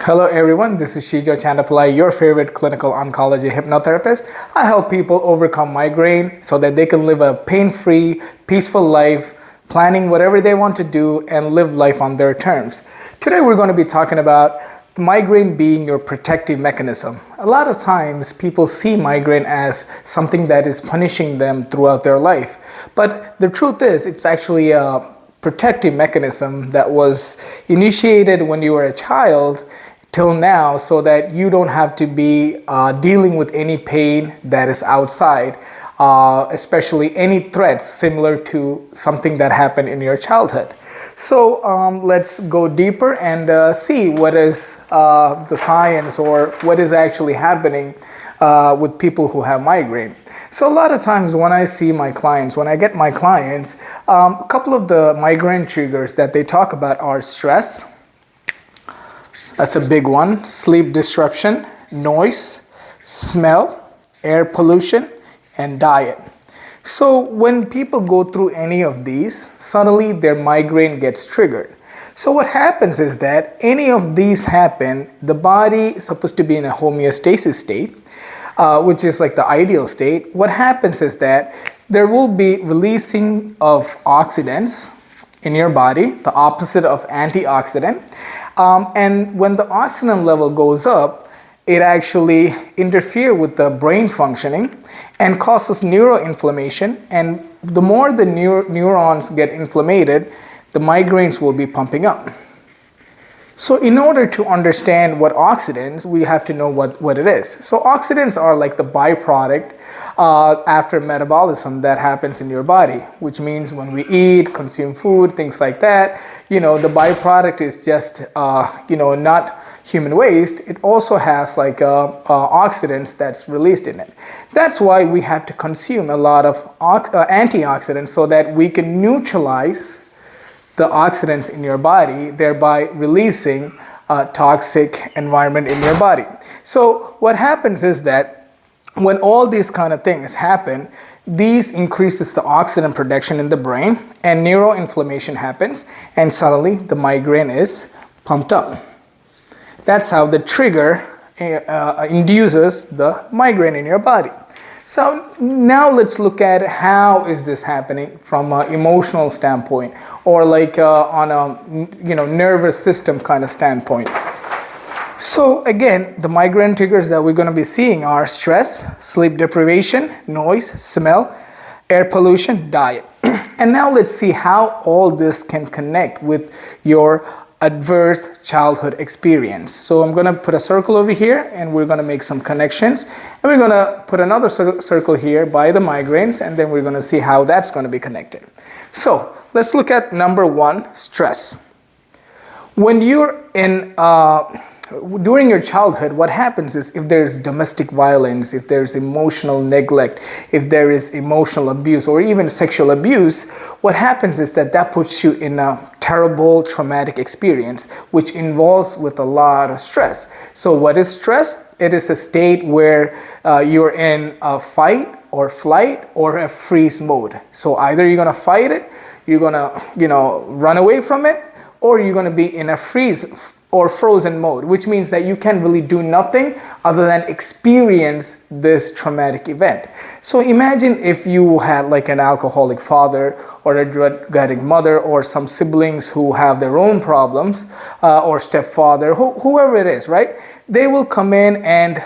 Hello everyone, this is Shijo Chandapillai, your favorite clinical oncology hypnotherapist. I help people overcome migraine so that they can live a pain-free, peaceful life, planning whatever they want to do and live life on their terms. Today we're going to be talking about the migraine being your protective mechanism. A lot of times people see migraine as something that is punishing them throughout their life. But the truth is, it's actually a protective mechanism that was initiated when you were a child till now, so that you don't have to be dealing with any pain that is outside, especially any threats similar to something that happened in your childhood. So let's go deeper and see what is the science or what is actually happening with people who have migraine. So a lot of times when I see my clients, when I get my clients, a couple of the migraine triggers that they talk about are stress. That's a big one. Sleep disruption, noise, smell, air pollution, and diet. So when people go through any of these, suddenly their migraine gets triggered. So what happens is that any of these happen, the body is supposed to be in a homeostasis state, which is like the ideal state. What happens is that there will be releasing of oxidants in your body, the opposite of antioxidant. And when the oxygen level goes up, it actually interferes with the brain functioning and causes neuroinflammation. And the more the neurons get inflamed, the migraines will be pumping up. So in order to understand what oxidants, we have to know what it is. So oxidants are like the byproduct after metabolism that happens in your body, which means when we eat, consume food, things like that, the byproduct is just, not human waste. It also has like oxidants that's released in it. That's why we have to consume a lot of antioxidants so that we can neutralize the oxidants in your body, thereby releasing a toxic environment in your body. So what happens is that when all these kind of things happen, these increases the oxidant production in the brain and neuroinflammation happens, and suddenly the migraine is pumped up. That's how the trigger induces the migraine in your body. So now let's look at how is this happening from an emotional standpoint, or like on a nervous system kind of standpoint. So again, the migraine triggers that we're going to be seeing are stress, sleep deprivation, noise, smell, air pollution, diet. And now let's see how all this can connect with your adverse childhood experience. So I'm going to put a circle over here and we're going to make some connections. And we're going to put another circle here by the migraines, and then we're going to see how that's going to be connected. So let's look at number one, stress. When you're in during your childhood, what happens is if there's domestic violence, if there's emotional neglect, if there is emotional abuse or even sexual abuse, what happens is that puts you in a terrible traumatic experience, which involves with a lot of stress. So what is stress? It is a state where you're in a fight or flight or a freeze mode. So either you're going to fight it, you're going to, run away from it, or you're going to be in a freeze or frozen mode, which means that you can really do nothing other than experience this traumatic event. So imagine if you had like an alcoholic father or a drug addict mother or some siblings who have their own problems, or stepfather, whoever it is, right? They will come in and,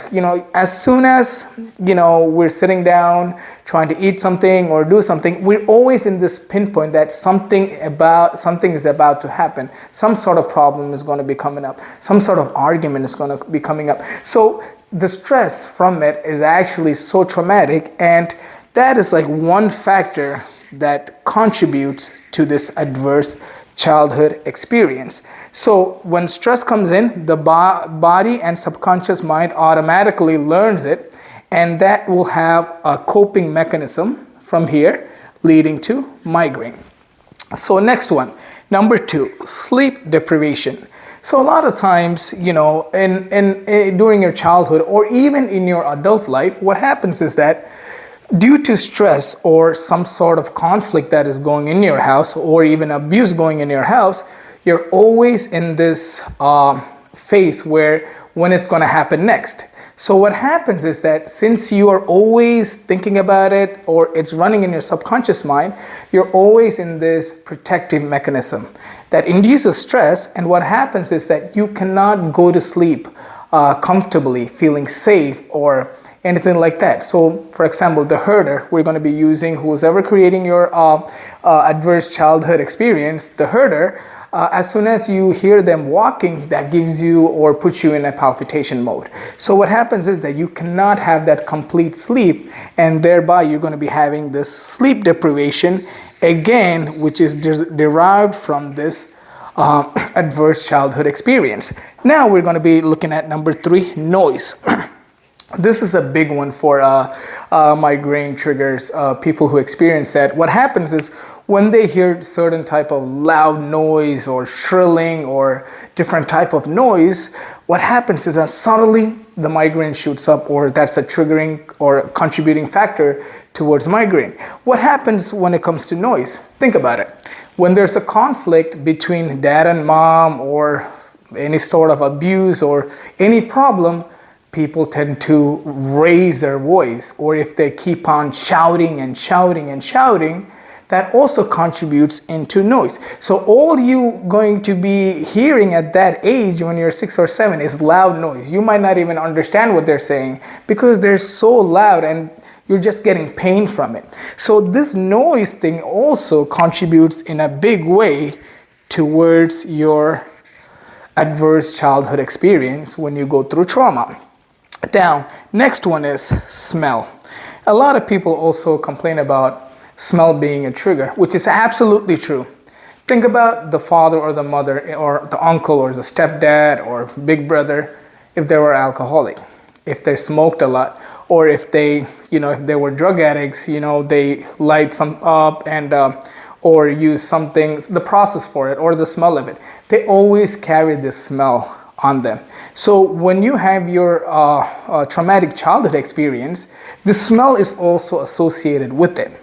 as soon as, we're sitting down trying to eat something or do something, we're always in this pinpoint that something is about to happen. Some sort of problem is going to be coming up. Some sort of argument is going to be coming up. So the stress from it is actually so traumatic, and that is like one factor that contributes to this adverse childhood experience. So when stress comes in, the body and subconscious mind automatically learns it, and that will have a coping mechanism from here leading to migraine. So next one, number two, sleep deprivation. So a lot of times, during your childhood or even in your adult life, what happens is that due to stress or some sort of conflict that is going in your house or even abuse going in your house, you're always in this face where when it's going to happen next. So what happens is that since you are always thinking about it, or it's running in your subconscious mind, you're always in this protective mechanism that induces stress. And what happens is that you cannot go to sleep comfortably, feeling safe or anything like that. So for example, the herder we're going to be using, who's ever creating your adverse childhood experience, the herder, as soon as you hear them walking, that gives you or puts you in a palpitation mode. So what happens is that you cannot have that complete sleep, and thereby you're going to be having this sleep deprivation again, which is derived from this adverse childhood experience. Now we're going to be looking at number 3, noise. This is a big one for migraine triggers, people who experience that. What happens is when they hear certain type of loud noise or shrilling or different type of noise, what happens is that suddenly the migraine shoots up, or that's a triggering or contributing factor towards migraine. What happens when it comes to noise? Think about it. When there's a conflict between dad and mom, or any sort of abuse or any problem, people tend to raise their voice, or if they keep on shouting and shouting and shouting, that also contributes into noise. So all you going to be hearing at that age when you're 6 or 7 is loud noise. You might not even understand what they're saying because they're so loud and you're just getting pain from it. So this noise thing also contributes in a big way towards your adverse childhood experience when you go through trauma. Now, next one is smell. A lot of people also complain about smell being a trigger, which is absolutely true. Think about the father or the mother or the uncle or the stepdad or big brother, if they were alcoholic, if they smoked a lot, or if they, if they were drug addicts, they light some up and or use something, the process for it or the smell of it. They always carry this smell on them. So when you have your traumatic childhood experience, the smell is also associated with it.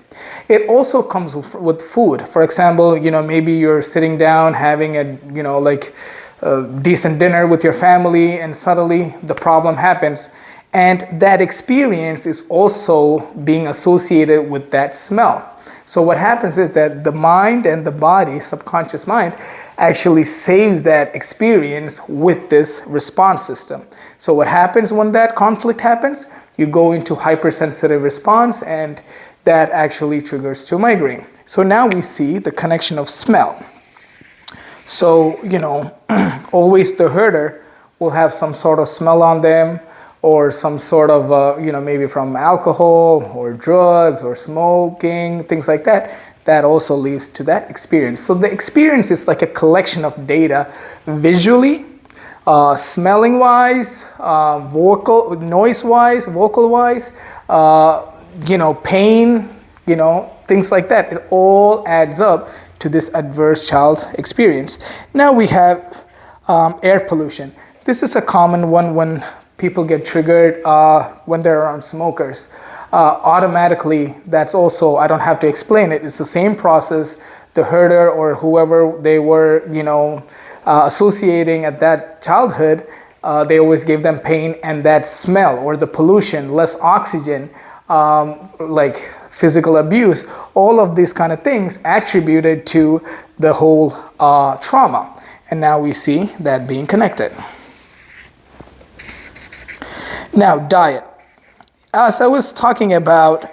It also comes with food. For example, maybe you're sitting down having a decent dinner with your family, and suddenly the problem happens. And that experience is also being associated with that smell. So what happens is that the mind and the body, subconscious mind, actually saves that experience with this response system. So what happens when that conflict happens? You go into hypersensitive response, and that actually triggers to migraine. So now we see the connection of smell. So, always the herder will have some sort of smell on them, or some sort of, maybe from alcohol or drugs or smoking, things like that. That also leads to that experience. So the experience is like a collection of data visually, smelling wise, noise wise, vocal wise, pain, things like that. It all adds up to this adverse child experience. Now we have air pollution. This is a common one when people get triggered when they're around smokers. Automatically, that's also, I don't have to explain it. It's the same process. The herder or whoever they were, associating at that childhood, they always gave them pain, and that smell or the pollution, less oxygen, like physical abuse, all of these kind of things attributed to the whole trauma. And now we see that being connected. Now, diet. As I was talking about,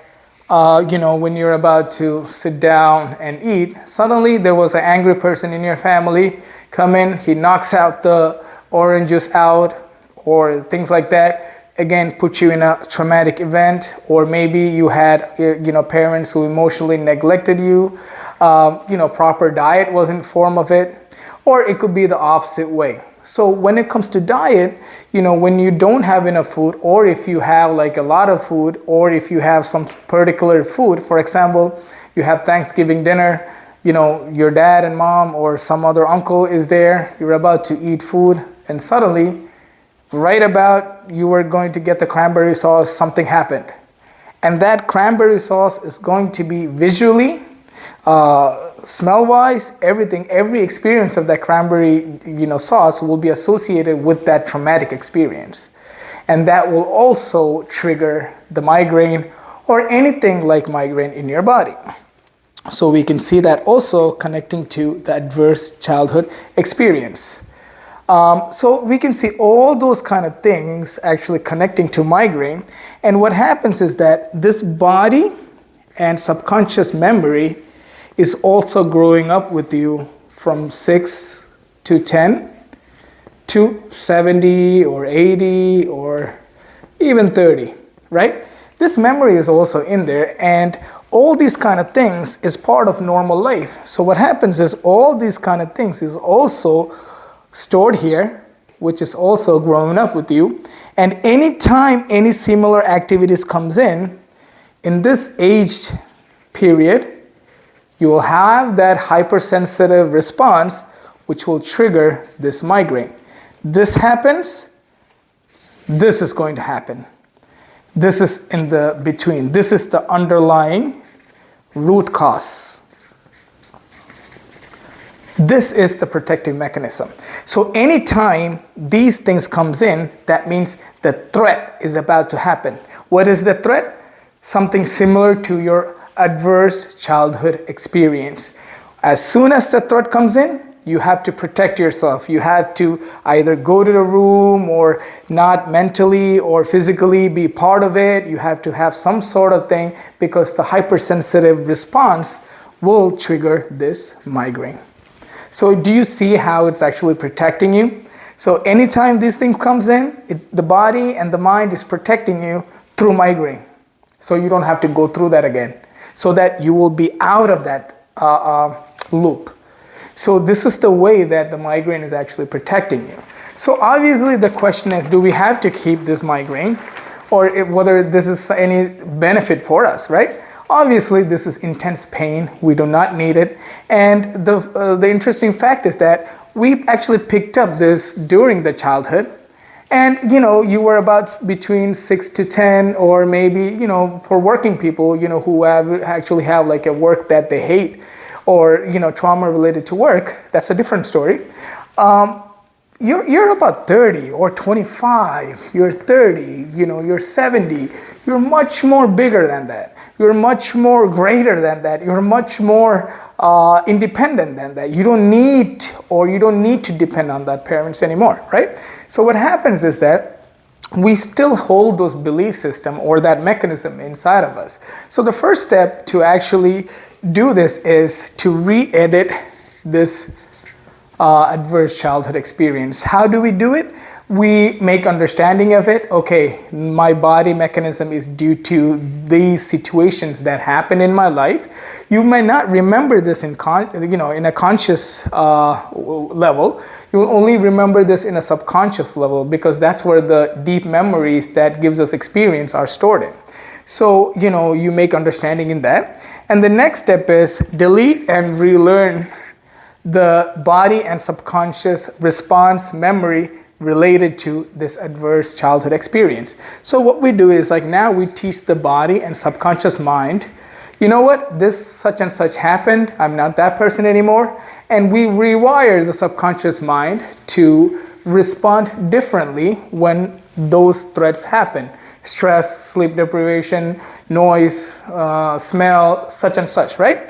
when you're about to sit down and eat, suddenly there was an angry person in your family come in, he knocks out the orange juice out, or things like that. Again, put you in a traumatic event, or maybe you had, parents who emotionally neglected you. Proper diet wasn't form of it, or it could be the opposite way. So when it comes to diet, when you don't have enough food, or if you have like a lot of food, or if you have some particular food, for example, you have Thanksgiving dinner, your dad and mom or some other uncle is there, you're about to eat food, and suddenly, right about you were going to get the cranberry sauce, something happened. And that cranberry sauce is going to be visually smell-wise, everything, every experience of that cranberry, sauce will be associated with that traumatic experience. And that will also trigger the migraine or anything like migraine in your body. So we can see that also connecting to the adverse childhood experience. So we can see all those kind of things actually connecting to migraine. And what happens is that this body and subconscious memory is also growing up with you from 6 to 10 to 70 or 80 or even 30, right? This memory is also in there, and all these kind of things is part of normal life. So what happens is all these kind of things is also stored here, which is also growing up with you. And anytime any similar activities comes in this age period, you will have that hypersensitive response, which will trigger this migraine. This happens, this is going to happen. This is in the between. This is the underlying root cause. This is the protective mechanism. So anytime these things comes in, that means the threat is about to happen. What is the threat? Something similar to your adverse childhood experience. As soon as the threat comes in, you have to protect yourself. You have to either go to the room or not mentally or physically be part of it. You have to have some sort of thing, because the hypersensitive response will trigger this migraine. So do you see how it's actually protecting you? So anytime this thing comes in, the body and the mind is protecting you through migraine. So you don't have to go through that again, so that you will be out of that loop. So this is the way that the migraine is actually protecting you. So obviously the question is, do we have to keep this migraine, or whether this is any benefit for us, right? Obviously this is intense pain. We do not need it. And the interesting fact is that we actually picked up this during the childhood. And you were about between 6 to 10, or maybe, for working people, who actually have like a work that they hate, or trauma related to work, that's a different story. You're about 30 or 25, you're 30, you're 70, you're much more bigger than that. You're much more greater than that. You're much more independent than that. You don't need to depend on that parents anymore, right? So what happens is that we still hold those belief system or that mechanism inside of us. So the first step to actually do this is to re-edit this adverse childhood experience. How do we do it? We make understanding of it. Okay, my body mechanism is due to these situations that happen in my life. You may not remember this in a conscious level. You will only remember this in a subconscious level, because that's where the deep memories that gives us experience are stored in. So, you make understanding in that. And the next step is delete and relearn the body and subconscious response memory related to this adverse childhood experience. So what we do is, like, now we teach the body and subconscious mind, you know what, this such and such happened, I'm not that person anymore. And we rewire the subconscious mind to respond differently when those threats happen. Stress, sleep deprivation, noise, smell, such and such, right?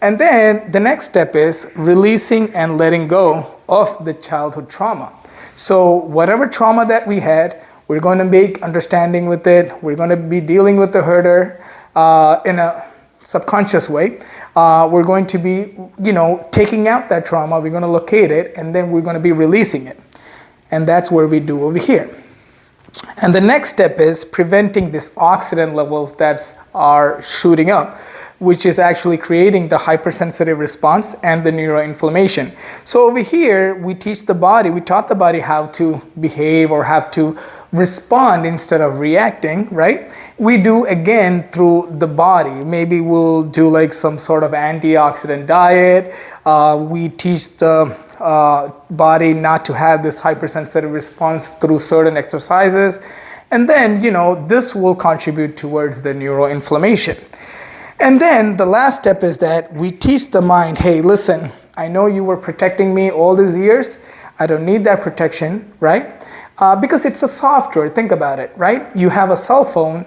And then the next step is releasing and letting go of the childhood trauma. So whatever trauma that we had, we're going to make understanding with it. We're going to be dealing with the herder in a subconscious way. We're going to be, taking out that trauma. We're going to locate it, and then we're going to be releasing it. And that's what we do over here. And the next step is preventing these oxidant levels that are shooting up, which is actually creating the hypersensitive response and the neuroinflammation. So over here, we taught the body how to behave or how to respond instead of reacting, right? We do again through the body. Maybe we'll do like some sort of antioxidant diet. We teach the body not to have this hypersensitive response through certain exercises. And then, this will contribute towards the neuroinflammation. And then the last step is that we teach the mind, hey, listen, I know you were protecting me all these years. I don't need that protection, right? Because it's a software, think about it, right? You have a cell phone,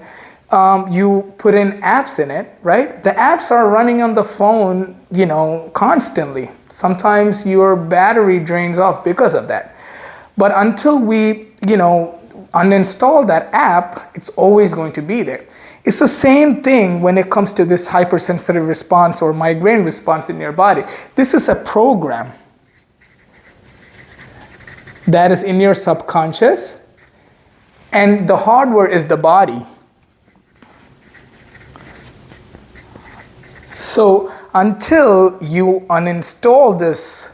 you put in apps in it, right? The apps are running on the phone, constantly. Sometimes your battery drains off because of that. But until we, uninstall that app, it's always going to be there. It's the same thing when it comes to this hypersensitive response or migraine response in your body. This is a program that is in your subconscious, and the hardware is the body. So until you uninstall this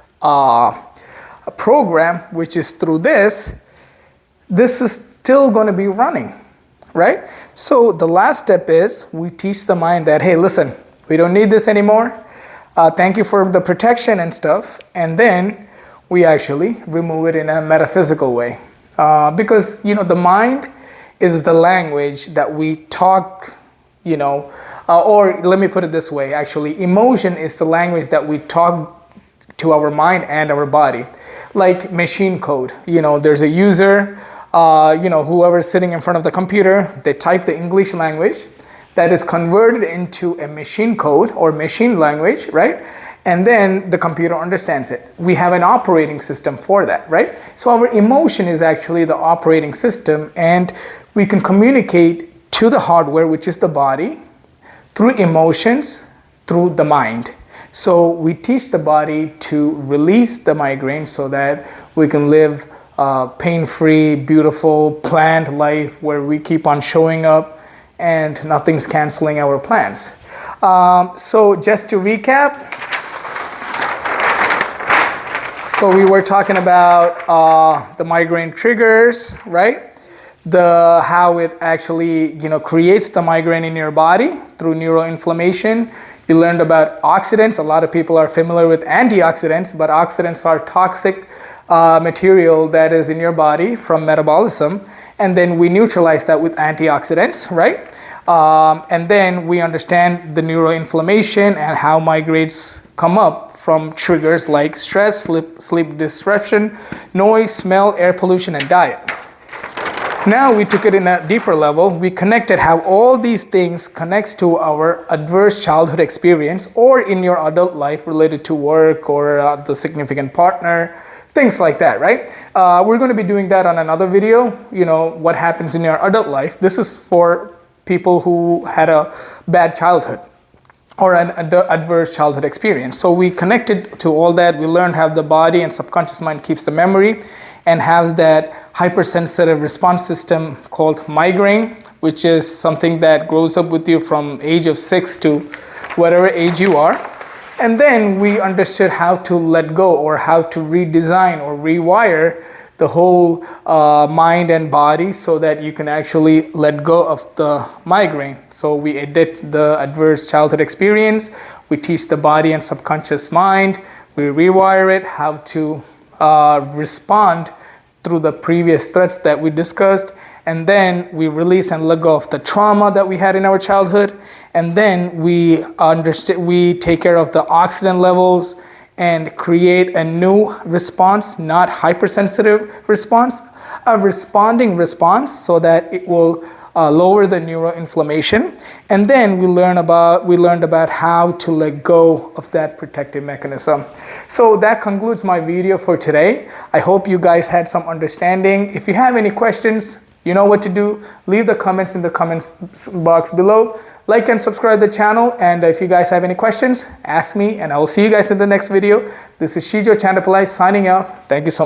program, which is through this is still going to be running, right? So the last step is we teach the mind that, hey, listen, we don't need this anymore. Thank you for the protection and stuff. And then we actually remove it in a metaphysical way. Because, the mind is the language that we talk, or let me put it this way, actually, emotion is the language that we talk to our mind and our body. Like machine code, there's a user, whoever's sitting in front of the computer, they type the English language that is converted into a machine code or machine language, right? And then the computer understands it. We have an operating system for that, right? So our emotion is actually the operating system, and we can communicate to the hardware, which is the body, through emotions, through the mind. So we teach the body to release the migraine so that we can live pain-free, beautiful, planned life where we keep on showing up and nothing's canceling our plans. So just to recap, so we were talking about the migraine triggers, right? How it actually creates the migraine in your body through neuroinflammation. You learned about oxidants. A lot of people are familiar with antioxidants, but oxidants are toxic material that is in your body from metabolism, and then we neutralize that with antioxidants, right? And then we understand the neuroinflammation and how migraines come up from triggers like stress, sleep disruption, noise, smell, air pollution, and diet. Now we took it in a deeper level. We connected how all these things connects to our adverse childhood experience or in your adult life related to work or the significant partner, things like that, right? We're going to be doing that on another video, what happens in your adult life. This is for people who had a bad childhood or an adverse childhood experience. So we connected to all that. We learned how the body and subconscious mind keeps the memory and has that hypersensitive response system called migraine, which is something that grows up with you from age of 6 to whatever age you are. And then we understood how to let go or how to redesign or rewire the whole mind and body so that you can actually let go of the migraine. So we edit the adverse childhood experience, we teach the body and subconscious mind, we rewire it, how to respond through the previous threats that we discussed, and then we release and let go of the trauma that we had in our childhood, and then we take care of the oxidant levels and create a new response, not hypersensitive response, a responding response so that it will lower the neuroinflammation. And then we learned about how to let go of that protective mechanism. So that concludes my video for today. I hope you guys had some understanding. If you have any questions, you know what to do. Leave the comments in the comments box below. Like and subscribe the channel, and if you guys have any questions, ask me, and I will see you guys in the next video. This is Shijo Chandapillai signing out. Thank you so much.